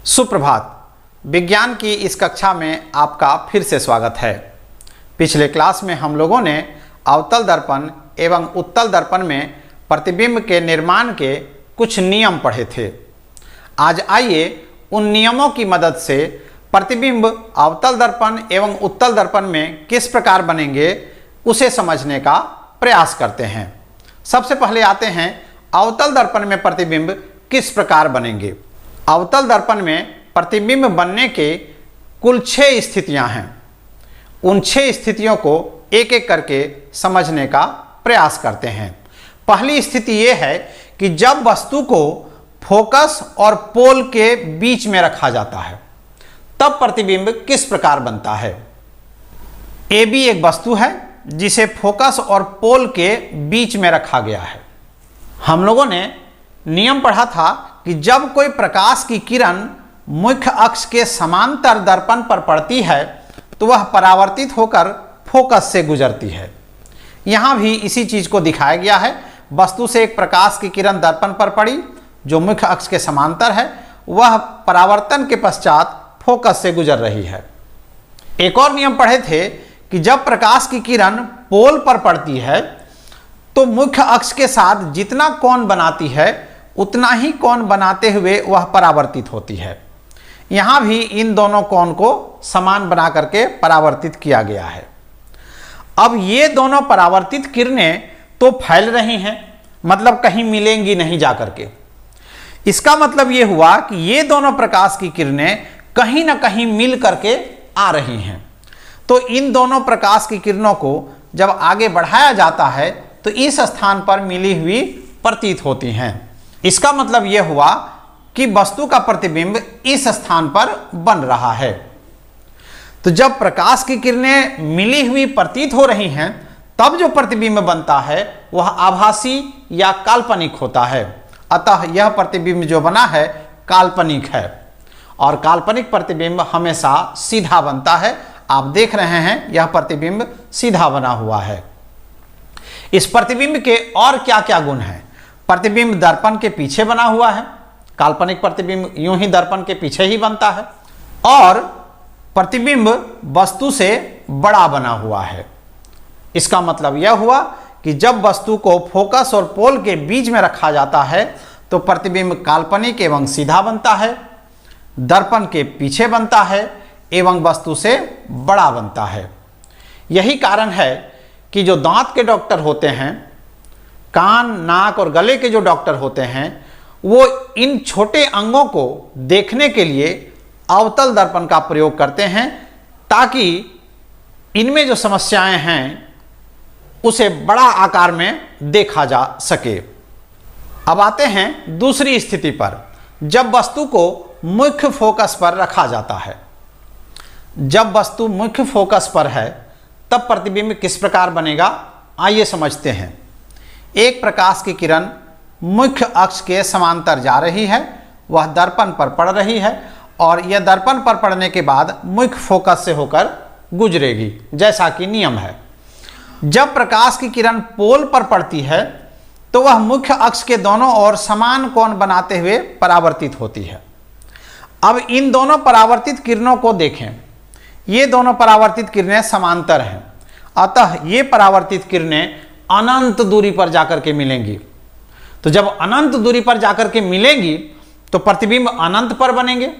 सुप्रभात। विज्ञान की इस कक्षा में आपका फिर से स्वागत है। पिछले क्लास में हम लोगों ने अवतल दर्पण एवं उत्तल दर्पण में प्रतिबिंब के निर्माण के कुछ नियम पढ़े थे। आज आइए उन नियमों की मदद से प्रतिबिंब अवतल दर्पण एवं उत्तल दर्पण में किस प्रकार बनेंगे उसे समझने का प्रयास करते हैं। सबसे पहले आते हैं अवतल दर्पण में प्रतिबिंब किस प्रकार बनेंगे। अवतल दर्पण में प्रतिबिंब बनने के कुल 6 स्थितियां हैं। उन 6 स्थितियों को एक एक करके समझने का प्रयास करते हैं। पहली स्थिति यह है कि जब वस्तु को फोकस और पोल के बीच में रखा जाता है तब प्रतिबिंब किस प्रकार बनता है। AB एक वस्तु है जिसे फोकस और पोल के बीच में रखा गया है। हम लोगों ने नियम पढ़ा था कि जब कोई प्रकाश की किरण मुख्य अक्ष के समांतर दर्पण पर पड़ती है तो वह परावर्तित होकर फोकस से गुजरती है। यहाँ भी इसी चीज़ को दिखाया गया है। वस्तु से एक प्रकाश की किरण दर्पण पर पड़ी जो मुख्य अक्ष के समांतर है, वह परावर्तन के पश्चात फोकस से गुजर रही है। एक और नियम पढ़े थे कि जब प्रकाश की किरण पोल पर पड़ती है तो मुख्य अक्ष के साथ जितना कोण बनाती है उतना ही कोण बनाते हुए वह परावर्तित होती है। यहाँ भी इन दोनों कोण को समान बना करके परावर्तित किया गया है। अब ये दोनों परावर्तित किरणें तो फैल रही हैं, मतलब कहीं मिलेंगी नहीं जाकर के। इसका मतलब ये हुआ कि ये दोनों प्रकाश की किरणें कहीं ना कहीं मिल करके आ रही हैं। तो इन दोनों प्रकाश की किरणों को जब आगे बढ़ाया जाता है तो इस स्थान पर मिली हुई प्रतीत होती हैं। इसका मतलब यह हुआ कि वस्तु का प्रतिबिंब इस स्थान पर बन रहा है। तो जब प्रकाश की किरणें मिली हुई प्रतीत हो रही हैं तब जो प्रतिबिंब बनता है वह आभासी या काल्पनिक होता है। अतः यह प्रतिबिंब जो बना है काल्पनिक है और काल्पनिक प्रतिबिंब हमेशा सीधा बनता है। आप देख रहे हैं यह प्रतिबिंब सीधा बना हुआ है। इस प्रतिबिंब के और क्या क्या गुण हैं। प्रतिबिंब दर्पण के पीछे बना हुआ है। काल्पनिक प्रतिबिंब यूं ही दर्पण के पीछे ही बनता है। और प्रतिबिंब वस्तु से बड़ा बना हुआ है। इसका मतलब यह हुआ कि जब वस्तु को फोकस और पोल के बीच में रखा जाता है तो प्रतिबिंब काल्पनिक एवं सीधा बनता है, दर्पण के पीछे बनता है एवं वस्तु से बड़ा बनता है। यही कारण है कि जो दांत के डॉक्टर होते हैं, कान, नाक और गले के जो डॉक्टर होते हैं, वो इन छोटे अंगों को देखने के लिए अवतल दर्पण का प्रयोग करते हैं ताकि इनमें जो समस्याएं हैं उसे बड़ा आकार में देखा जा सके। अब आते हैं दूसरी स्थिति पर, जब वस्तु को मुख्य फोकस पर रखा जाता है। जब वस्तु मुख्य फोकस पर है तब प्रतिबिंब किस प्रकार बनेगा, आइए समझते हैं। एक प्रकाश की किरण मुख्य अक्ष के समांतर जा रही है, वह दर्पण पर पड़ रही है और यह दर्पण पर पड़ने के बाद मुख्य फोकस से होकर गुजरेगी, जैसा कि नियम है। जब प्रकाश की किरण पोल पर पड़ती है तो वह मुख्य अक्ष के दोनों ओर समान कोण बनाते हुए परावर्तित होती है। अब इन दोनों परावर्तित किरणों को देखें। ये दोनों परावर्तित किरणें समांतर हैं, अतः ये परावर्तित किरणें अनंत दूरी पर जाकर के मिलेंगी। तो जब अनंत दूरी पर जाकर के मिलेंगी तो प्रतिबिंब अनंत पर बनेंगे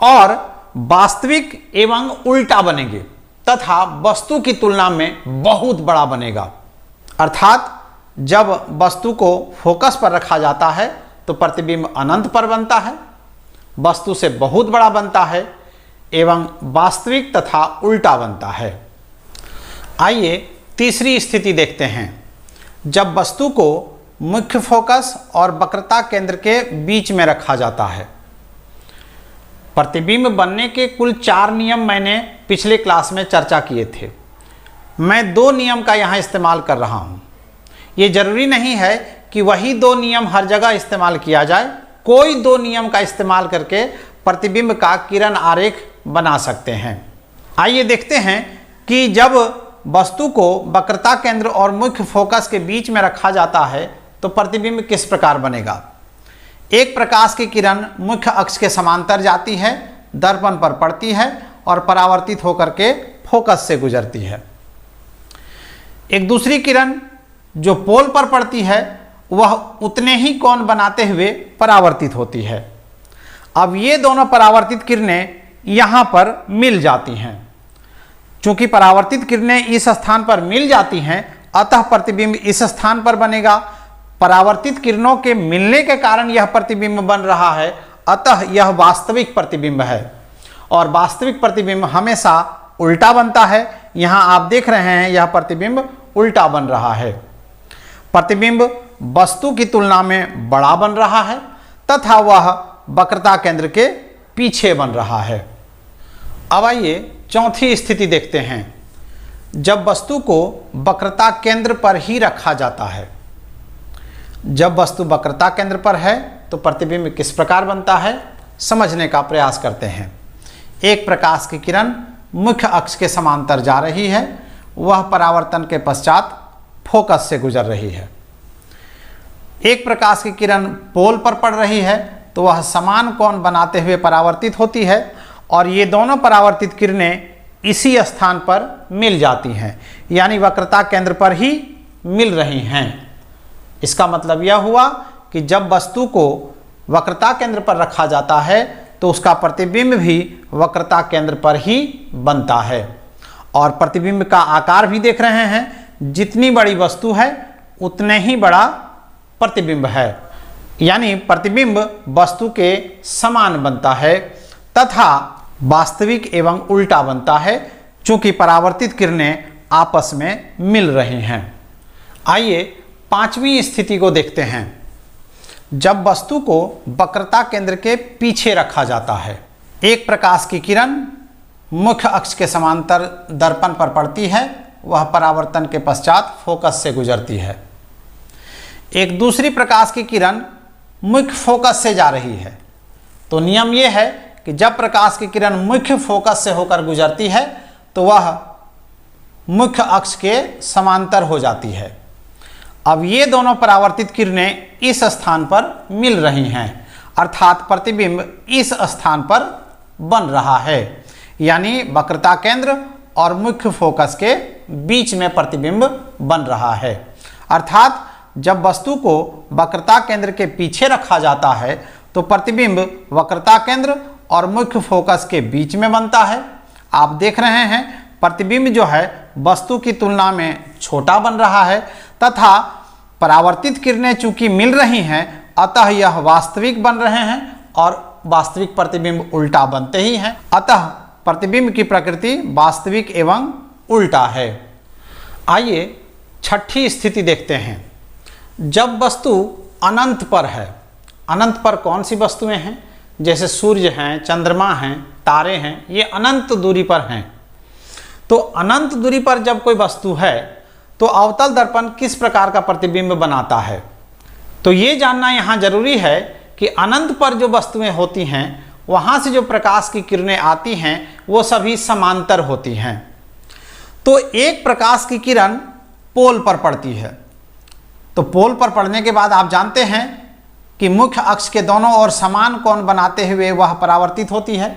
और वास्तविक एवं उल्टा बनेंगे तथा वस्तु की तुलना में बहुत बड़ा बनेगा। अर्थात जब वस्तु को फोकस पर रखा जाता है तो प्रतिबिंब अनंत पर बनता है, वस्तु से बहुत बड़ा बनता है एवं वास्तविक तथा उल्टा बनता है। आइए तीसरी स्थिति देखते हैं, जब वस्तु को मुख्य फोकस और वक्रता केंद्र के बीच में रखा जाता है। प्रतिबिंब बनने के कुल 4 नियम मैंने पिछले क्लास में चर्चा किए थे। मैं 2 नियम का यहाँ इस्तेमाल कर रहा हूँ। ये जरूरी नहीं है कि वही 2 नियम हर जगह इस्तेमाल किया जाए। कोई 2 नियम का इस्तेमाल करके प्रतिबिंब का किरण आरेख बना सकते हैं। आइए देखते हैं कि जब वस्तु को वक्रता केंद्र और मुख्य फोकस के बीच में रखा जाता है तो प्रतिबिंब किस प्रकार बनेगा। एक प्रकाश की किरण मुख्य अक्ष के समांतर जाती है, दर्पण पर पड़ती है और परावर्तित होकर के फोकस से गुजरती है। एक दूसरी किरण जो पोल पर पड़ती है वह उतने ही कोण बनाते हुए परावर्तित होती है। अब ये दोनों परावर्तित किरणें यहाँ पर मिल जाती हैं। चूंकि परावर्तित किरणें इस स्थान पर मिल जाती हैं, अतः प्रतिबिंब इस स्थान पर बनेगा। परावर्तित किरणों के मिलने के कारण यह प्रतिबिंब बन रहा है, अतः यह वास्तविक प्रतिबिंब है। और वास्तविक प्रतिबिंब हमेशा उल्टा बनता है। यहाँ आप देख रहे हैं यह प्रतिबिंब उल्टा बन रहा है। प्रतिबिंब वस्तु की तुलना में बड़ा बन रहा है तथा वह वक्रता केंद्र के पीछे बन रहा है। अब आइए चौथी स्थिति देखते हैं। जब वस्तु को वक्रता केंद्र पर ही रखा जाता है। जब वस्तु वक्रता केंद्र पर है तो प्रतिबिंब किस प्रकार बनता है, समझने का प्रयास करते हैं। एक प्रकाश की किरण मुख्य अक्ष के समांतर जा रही है, वह परावर्तन के पश्चात फोकस से गुजर रही है। एक प्रकाश की किरण पोल पर पड़ रही है तो वह समान कोण बनाते हुए परावर्तित होती है और ये दोनों परावर्तित किरणें इसी स्थान पर मिल जाती हैं, यानी वक्रता केंद्र पर ही मिल रही हैं। इसका मतलब यह हुआ कि जब वस्तु को वक्रता केंद्र पर रखा जाता है तो उसका प्रतिबिंब भी वक्रता केंद्र पर ही बनता है। और प्रतिबिंब का आकार भी देख रहे हैं, जितनी बड़ी वस्तु है उतने ही बड़ा प्रतिबिंब है, यानी प्रतिबिंब वस्तु के समान बनता है तथा वास्तविक एवं उल्टा बनता है, चूंकि परावर्तित किरणें आपस में मिल रही हैं। आइए पांचवी स्थिति को देखते हैं। जब वस्तु को वक्रता केंद्र के पीछे रखा जाता है। एक प्रकाश की किरण मुख्य अक्ष के समांतर दर्पण पर पड़ती है, वह परावर्तन के पश्चात फोकस से गुजरती है। एक दूसरी प्रकाश की किरण मुख्य फोकस से जा रही है। तो नियम यह है कि जब प्रकाश की किरण मुख्य फोकस से होकर गुजरती है तो वह मुख्य अक्ष के समांतर हो जाती है। अब ये दोनों परावर्तित किरणें इस स्थान पर मिल रही हैं, अर्थात प्रतिबिंब इस स्थान पर बन रहा है, यानी वक्रता केंद्र और मुख्य फोकस के बीच में प्रतिबिंब बन रहा है। अर्थात जब वस्तु को वक्रता केंद्र के पीछे रखा जाता है तो प्रतिबिंब वक्रता केंद्र और मुख्य फोकस के बीच में बनता है। आप देख रहे हैं प्रतिबिंब जो है वस्तु की तुलना में छोटा बन रहा है तथा परावर्तित किरणें चूंकि मिल रही हैं, अतः यह वास्तविक बन रहे हैं और वास्तविक प्रतिबिंब उल्टा बनते ही हैं। अतः प्रतिबिंब की प्रकृति वास्तविक एवं उल्टा है। आइए छठी स्थिति देखते हैं। जब वस्तु अनंत पर है। अनंत पर कौन सी वस्तुएं हैं? जैसे सूर्य हैं, चंद्रमा हैं, तारे हैं, ये अनंत दूरी पर हैं। तो अनंत दूरी पर जब कोई वस्तु है तो अवतल दर्पण किस प्रकार का प्रतिबिंब बनाता है? तो ये जानना यहाँ जरूरी है कि अनंत पर जो वस्तुएं होती हैं वहाँ से जो प्रकाश की किरणें आती हैं वो सभी समांतर होती हैं। तो एक प्रकाश की किरण पोल पर पड़ती है। तो पोल पर पड़ने के बाद आप जानते हैं कि मुख्य अक्ष के दोनों ओर समान कोण बनाते हुए वह परावर्तित होती है।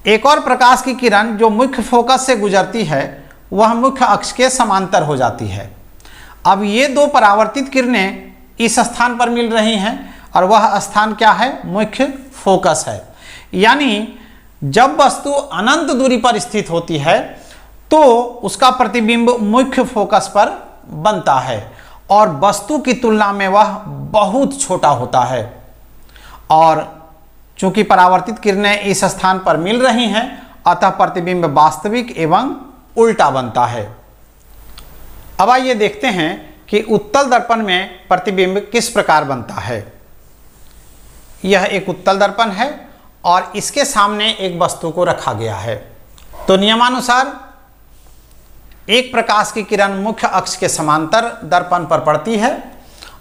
एक और प्रकाश की किरण जो मुख्य फोकस से गुजरती है वह मुख्य अक्ष के समांतर हो जाती है। अब ये दो परावर्तित किरणें इस स्थान पर मिल रही हैं और वह स्थान क्या है? मुख्य फोकस है। यानी जब वस्तु अनंत दूरी पर स्थित होती है तो उसका प्रतिबिंब मुख्य फोकस पर बनता है और वस्तु की तुलना में वह बहुत छोटा होता है। और चूंकि परावर्तित किरणें इस स्थान पर मिल रही हैं, अतः प्रतिबिंब वास्तविक एवं उल्टा बनता है। अब आइए देखते हैं कि उत्तल दर्पण में प्रतिबिंब किस प्रकार बनता है। यह एक उत्तल दर्पण है और इसके सामने एक वस्तु को रखा गया है। तो नियमानुसार एक प्रकाश की किरण मुख्य अक्ष के समांतर दर्पण पर पड़ती है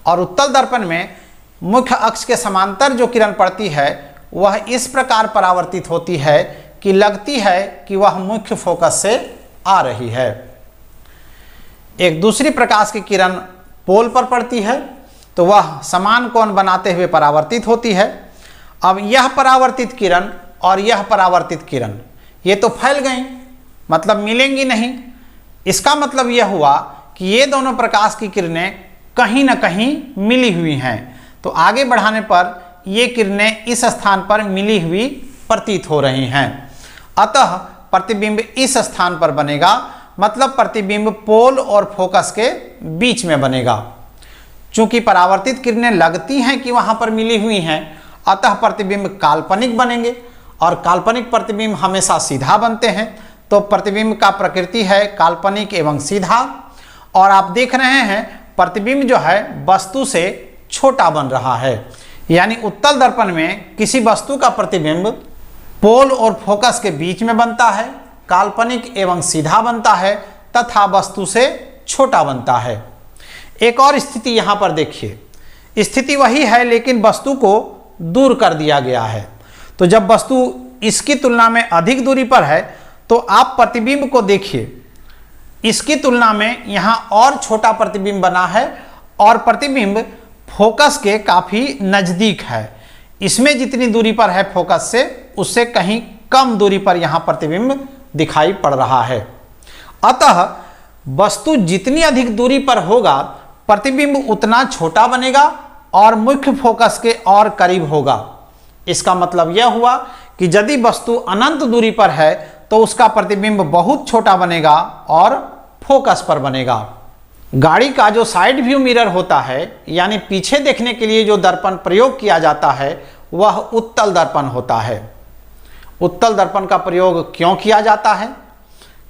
और उत्तल दर्पण में मुख्य अक्ष के समांतर जो किरण पड़ती है वह इस प्रकार परावर्तित होती है कि लगती है कि वह मुख्य फोकस से आ रही है। एक दूसरी प्रकाश की किरण पोल पर पड़ती है तो वह समान कोण बनाते हुए परावर्तित होती है। अब यह परावर्तित किरण और यह परावर्तित किरण ये तो फैल गई, मतलब मिलेंगी नहीं। इसका मतलब यह हुआ कि ये दोनों प्रकाश की किरणें कहीं न कहीं मिली हुई हैं। तो आगे बढ़ाने पर ये किरणें इस स्थान पर मिली हुई प्रतीत हो रही हैं। अतः प्रतिबिंब इस स्थान पर बनेगा, मतलब प्रतिबिंब पोल और फोकस के बीच में बनेगा। चूंकि परावर्तित किरणें लगती हैं कि वहां पर मिली हुई हैं, अतः प्रतिबिंब काल्पनिक बनेंगे और काल्पनिक प्रतिबिंब हमेशा सीधा बनते हैं। तो प्रतिबिंब का प्रकृति है काल्पनिक एवं सीधा। और आप देख रहे हैं प्रतिबिंब जो है वस्तु से छोटा बन रहा है, यानी उत्तल दर्पण में किसी वस्तु का प्रतिबिंब पोल और फोकस के बीच में बनता है, काल्पनिक एवं सीधा बनता है तथा वस्तु से छोटा बनता है। एक और स्थिति यहाँ पर देखिए, स्थिति वही है लेकिन वस्तु को दूर कर दिया गया है। तो जब वस्तु इसकी तुलना में अधिक दूरी पर है तो आप प्रतिबिंब को देखिए, इसकी तुलना में यहाँ और छोटा प्रतिबिंब बना है और प्रतिबिंब फोकस के काफ़ी नज़दीक है। इसमें जितनी दूरी पर है फोकस से, उससे कहीं कम दूरी पर यहाँ प्रतिबिंब दिखाई पड़ रहा है। अतः वस्तु जितनी अधिक दूरी पर होगा प्रतिबिंब उतना छोटा बनेगा और मुख्य फोकस के और करीब होगा। इसका मतलब यह हुआ कि यदि वस्तु अनंत दूरी पर है तो उसका प्रतिबिंब बहुत छोटा बनेगा और फोकस पर बनेगा। गाड़ी का जो साइड व्यू मिरर होता है, यानी पीछे देखने के लिए जो दर्पण प्रयोग किया जाता है, वह उत्तल दर्पण होता है। उत्तल दर्पण का प्रयोग क्यों किया जाता है?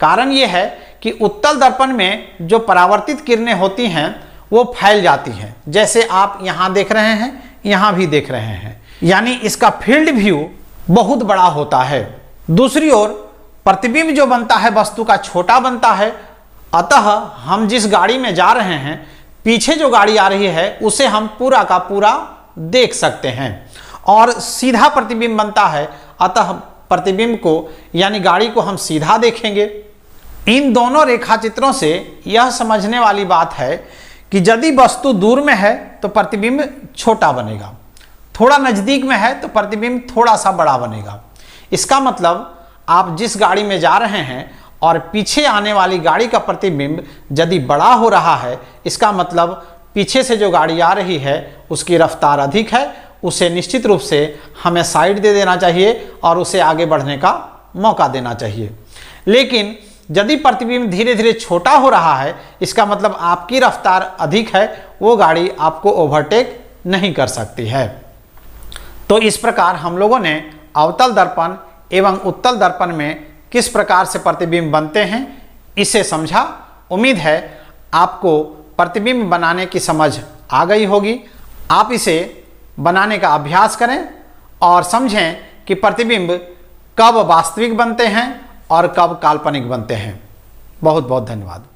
कारण यह है कि उत्तल दर्पण में जो परावर्तित किरणें होती हैं वो फैल जाती हैं, जैसे आप यहाँ देख रहे हैं, यहाँ भी देख रहे हैं, यानी इसका फील्ड व्यू बहुत बड़ा होता है। दूसरी ओर प्रतिबिंब जो बनता है वस्तु का छोटा बनता है, अतः हम जिस गाड़ी में जा रहे हैं पीछे जो गाड़ी आ रही है उसे हम पूरा का पूरा देख सकते हैं। और सीधा प्रतिबिंब बनता है, अतः प्रतिबिंब को यानी गाड़ी को हम सीधा देखेंगे। इन दोनों रेखा चित्रों से यह समझने वाली बात है कि यदि वस्तु दूर में है तो प्रतिबिंब छोटा बनेगा, थोड़ा नज़दीक में है तो प्रतिबिंब थोड़ा सा बड़ा बनेगा। इसका मतलब आप जिस गाड़ी में जा रहे हैं और पीछे आने वाली गाड़ी का प्रतिबिंब यदि बड़ा हो रहा है, इसका मतलब पीछे से जो गाड़ी आ रही है उसकी रफ्तार अधिक है, उसे निश्चित रूप से हमें साइड दे देना चाहिए और उसे आगे बढ़ने का मौका देना चाहिए। लेकिन यदि प्रतिबिंब धीरे धीरे छोटा हो रहा है, इसका मतलब आपकी रफ्तार अधिक है, वो गाड़ी आपको ओवरटेक नहीं कर सकती है। तो इस प्रकार हम लोगों ने अवतल दर्पण एवं उत्तल दर्पण में किस प्रकार से प्रतिबिंब बनते हैं इसे समझा। उम्मीद है आपको प्रतिबिंब बनाने की समझ आ गई होगी। आप इसे बनाने का अभ्यास करें और समझें कि प्रतिबिंब कब वास्तविक बनते हैं और कब काल्पनिक बनते हैं। बहुत बहुत धन्यवाद।